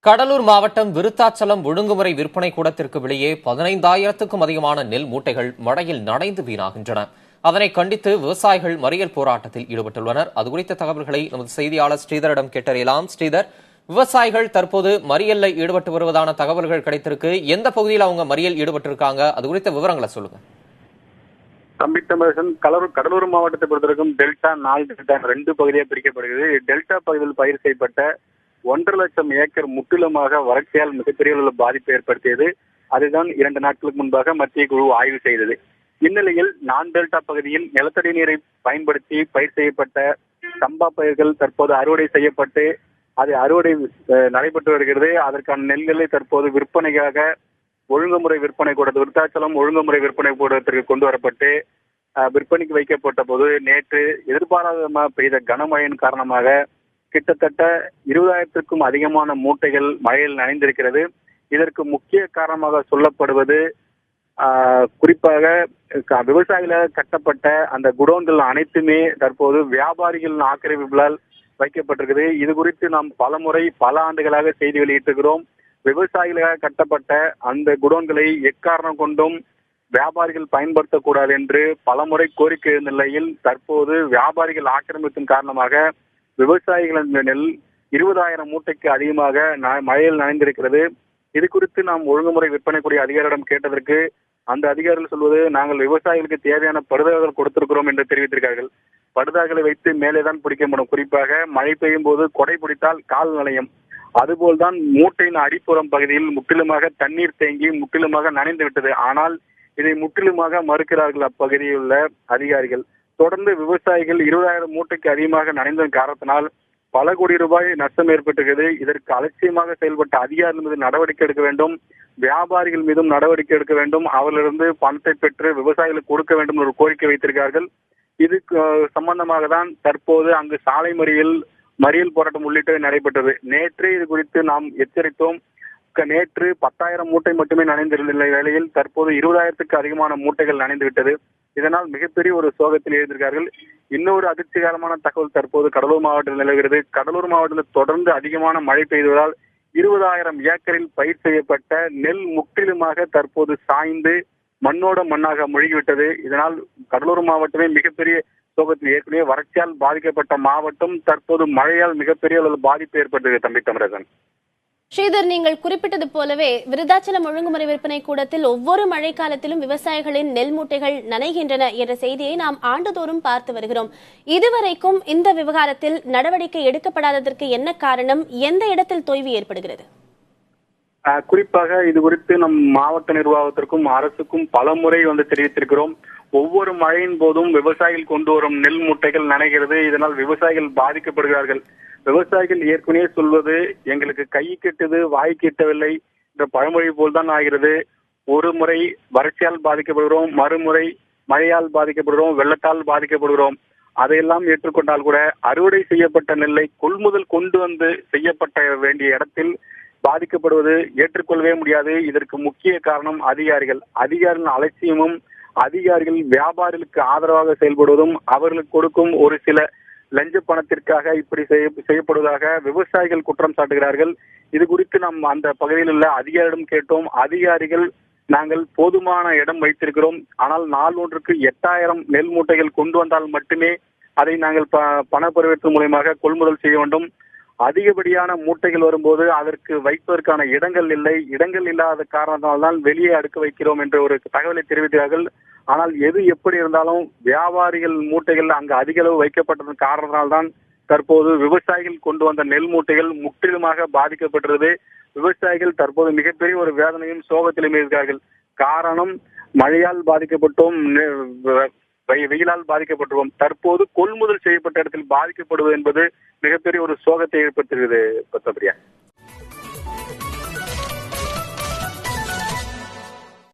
கடலூர் மாவட்டம் விருத்தாச்சலம் ஒழுங்குமுறை விற்பனை கூடத்திற்கு வெளியே 15,000க்கும் அதிகமான நெல் மூட்டைகள் மழையில் நனைந்து வீணாகின்றன. அதனை கண்டித்து விவசாயிகள் மறியல் போராட்டத்தில் ஈடுபட்டுள்ளனர். அதுகுறித்த தகவல்களை நமது செய்தியாளர் ஸ்ரீதரிடம் கேட்டறியலாம். ஸ்ரீதர், விவசாயிகள் தற்போது மறியலில் ஈடுபட்டு வருவதான தகவல்கள் கிடைத்திருக்கு. எந்த பகுதியில் அவங்க மறியல் ஈடுபட்டிருக்காங்க, அது குறித்த விவரங்களை சொல்லுங்க. தம்பித்தமிழன் கடலூர் மாவட்டத்தை பொறுத்தவரைக்கும் டெல்டா 4 டெல்டா 2 பகுதியாக பிரிக்கப்படுகிறது. டெல்டா பகுதியில் பயிர் செய்யப்பட்ட 1,50,000 ஏக்கர் முற்றிலுமாக வறட்சியால் மிகப்பெரிய அளவில் பாதிப்பை ஏற்படுத்தியது. அதுதான் 2 நாட்களுக்கு முன்பாக மத்திய குழு ஆய்வு செய்தது. இந்நிலையில் நான் டெல்டா பகுதியில் நிலத்தடி நீரை பயன்படுத்தி பயிர் செய்யப்பட்ட சம்பா பயிர்கள் தற்போது அறுவடை செய்யப்பட்டு அது அறுவடை நடைபெற்று வருகிறது. அதற்கான நெல்களை தற்போது விற்பனைக்காக ஒழுங்குமுறை விற்பனை கூடத்தில் விருத்தாச்சலம் ஒழுங்குமுறை விற்பனை கூடத்திற்கு கொண்டு வரப்பட்டு விற்பனைக்கு வைக்கப்பட்ட போது நேற்று எதிர்பாராத பெய்த கனமழையின் காரணமாக கிட்டத்தட்ட 20,000க்கும் அதிகமான மூட்டைகள் மழையில் நனைந்திருக்கிறது. இதற்கு முக்கிய காரணமாக சொல்லப்படுவது குறிப்பாக விவசாயிகளால் கட்டப்பட்ட அந்த குடோன்கள் அனைத்துமே தற்போது வியாபாரிகளின் ஆக்கிரமிப்புகளால் வைக்கப்பட்டிருக்கிறது. இது குறித்து நாம் பலமுறை பல ஆண்டுகளாக செய்தி வெளியிட்டிருக்கிறோம். விவசாயிகளாக கட்டப்பட்ட அந்த குடோன்களை எக்காரணம் கொண்டும் வியாபாரிகள் பயன்படுத்தக்கூடாது என்று பலமுறை கோரிக்கை எழுந்த நிலையில் தற்போது வியாபாரிகள் ஆக்கிரமிப்பின் காரணமாக விவசாயிகளின் நெல் 20,000 மூட்டைக்கு அதிகமாக மழையில் நனைந்திருக்கிறது. இது குறித்து நாம் ஒழுங்குமுறை விற்பனை கூடிய அதிகாரியிடம் கேட்டதற்கு அந்த அதிகாரிகள் சொல்வது, நாங்கள் விவசாயிகளுக்கு தேவையான படுதார்கள் கொடுத்திருக்கிறோம் என்று தெரிவித்திருக்கிறார்கள். படுதார்களை வைத்து மேலேதான் பிடிக்க முடியும். குறிப்பாக மழை பெய்யும் போது கொடை பிடித்தால் கால் நனையும். அதுபோல்தான் மூட்டையின் அடிப்புறம் பகுதியில் முற்றிலுமாக தண்ணீர் தேங்கி முற்றிலுமாக நனைந்து விட்டது. ஆனால் இதை முற்றிலுமாக மறுக்கிறார்கள் அப்பகுதியில் உள்ள அதிகாரிகள். தொடர்ந்து விவசாயிகள் 20,000 மூட்டைக்கு அதிகமாக நனைந்த காரணத்தினால் பல கோடி ரூபாய் நஷ்டம் ஏற்பட்டிருக்கிறது. இதற்கு அலட்சியமாக செயல்பட்ட அதிகாரிகள் மீது நடவடிக்கை எடுக்க வேண்டும், வியாபாரிகள் மீதும் நடவடிக்கை எடுக்க வேண்டும், அவர்களிருந்து பணத்தை பெற்று விவசாயிகளுக்கு கொடுக்க வேண்டும் ஒரு கோரிக்கை வைத்திருக்கிறார்கள். இது சம்பந்தமாக தான் தற்போது அங்கு சாலை மறியல் போராட்டம் உள்ளிட்டவை நடைபெற்றது. நேற்று இது குறித்து நாம் எச்சரித்தோம். நேற்று 10,000 மூட்டை மட்டுமே நனைந்திருந்த வேளையில் தற்போது 20,000க்கு அதிகமான மூட்டைகள் நனைந்துவிட்டது. இதனால் மிகப்பெரிய ஒரு சோகத்தில் எழுந்திருக்கிறார்கள். இன்னொரு அதிர்ச்சிகரமான தகவல் தற்போது கடலூர் மாவட்டத்தில் நிலவுகிறது. கடலூர் மாவட்டத்தில் தொடர்ந்து அதிகமான மழை பெய்ததால் 20,000 ஏக்கரில் பயிர் செய்யப்பட்ட நெல் முற்றிலுமாக தற்போது சாய்ந்து மண்ணோட மண்ணாக மூழ்கிவிட்டது. இதனால் கடலூர் மாவட்டமே மிகப்பெரிய சோகத்தில் ஏற்கனவே வறட்சியால் பாதிக்கப்பட்ட மாவட்டம் தற்போது மழையால் மிகப்பெரிய அளவில் பாதிப்பு ஏற்பட்டது. தம்பி தமிழகன், ஸ்ரீதர், நீங்கள் குறிப்பிட்டது போலவே விருத்தாச்சலம் ஒழுங்குமுறை விற்பனை கூடத்தில் ஒவ்வொரு மழைக்காலத்திலும் விவசாயிகளின் நெல் மூட்டைகள் நனைகின்றன என்ற செய்தியை நாம் ஆண்டுதோறும் பார்த்து வருகிறோம். இதுவரைக்கும் இந்த விவகாரத்தில் நடவடிக்கை எடுக்கப்படாததற்கு என்ன காரணம்? எந்த இடத்தில் தொய்வு ஏற்படுகிறது? குறிப்பாக இது குறித்து நம் மாவட்ட நிர்வாகத்திற்கும் அரசுக்கும் பலமுறை தெரிவித்திருக்கிறோம். ஒவ்வொரு மழையின் போதும் விவசாயிகள் கொண்டு வரும் நெல் மூட்டைகள் நனைகிறது. இதனால் விவசாயிகள் பாதிக்கப்படுகிறார்கள். விவசாயிகள் ஏற்கனவே சொல்வது, எங்களுக்கு கை கெட்டது வாய் கெட்டவில்லை என்ற பழமொழி போல்தான் ஆகிறது. ஒரு முறை வறட்சியால் பாதிக்கப்படுகிறோம், மறுமுறை மழையால் பாதிக்கப்படுகிறோம், வெள்ளத்தால் பாதிக்கப்படுகிறோம். அதையெல்லாம் ஏற்றுக்கொண்டால் கூட அறுவடை செய்யப்பட்ட நெல்லை கொள்முதல் கொண்டு வந்து செய்யப்பட்ட வேண்டிய இடத்தில் பாதிக்கப்படுவது ஏற்றுக்கொள்ளவே முடியாது. இதற்கு முக்கிய காரணம் அதிகாரிகளின் அலட்சியமும் அதிகாரிகள் வியாபாரிகளுக்கு ஆதரவாக செயல்படுவதும் அவர்களுக்கு கொடுக்கும் ஒரு சில லஞ்ச பணத்திற்காக இப்படி செய்யப்படுவதாக விவசாயிகள் குற்றம் சாட்டுகிறார்கள். இது குறித்து நாம் அந்த பகுதியில் உள்ள அதிகாரியிடம் கேட்டோம். அதிகாரிகள், நாங்கள் போதுமான இடம் வைத்திருக்கிறோம், ஆனால் நாள் ஒன்றுக்கு 8,000 நெல் மூட்டைகள் கொண்டு வந்தால் மட்டுமே அதை நாங்கள் பண பரிவர்த்தனை மூலமாக கொள்முதல் செய்ய வேண்டும். அதிகப்படியான மூட்டைகள் வரும்போது அதற்கு வைப்பதற்கான இடங்கள் இல்லாத காரணத்தால்தான் வெளியே அடுக்க வைக்கிறோம் என்ற ஒரு தகவலை தெரிவித்தார்கள். ஆனால் எது எப்படி இருந்தாலும் வியாபாரிகள் மூட்டைகள் அங்கு அதிக அளவு வைக்கப்பட்டதன் காரணத்தால்தான் தற்போது விவசாயிகள் கொண்டு வந்த நெல் மூட்டைகள் முற்றிலுமாக பாதிக்கப்பட்டது. விவசாயிகள் தற்போது மிகப்பெரிய ஒரு வேதனையும் சோகத்திலும் இருக்கிறார்கள். காரணம், மழையால் பாதிக்கப்பட்டோம், வெயிலால் பாதிக்கப்பட்டுள்ளோம். தற்போது கொள்முதல் செய்யப்பட்ட இடத்தில் பாதிக்கப்படுவது என்பது மிகப்பெரிய ஒரு சோகத்தை ஏற்படுத்துகிறது.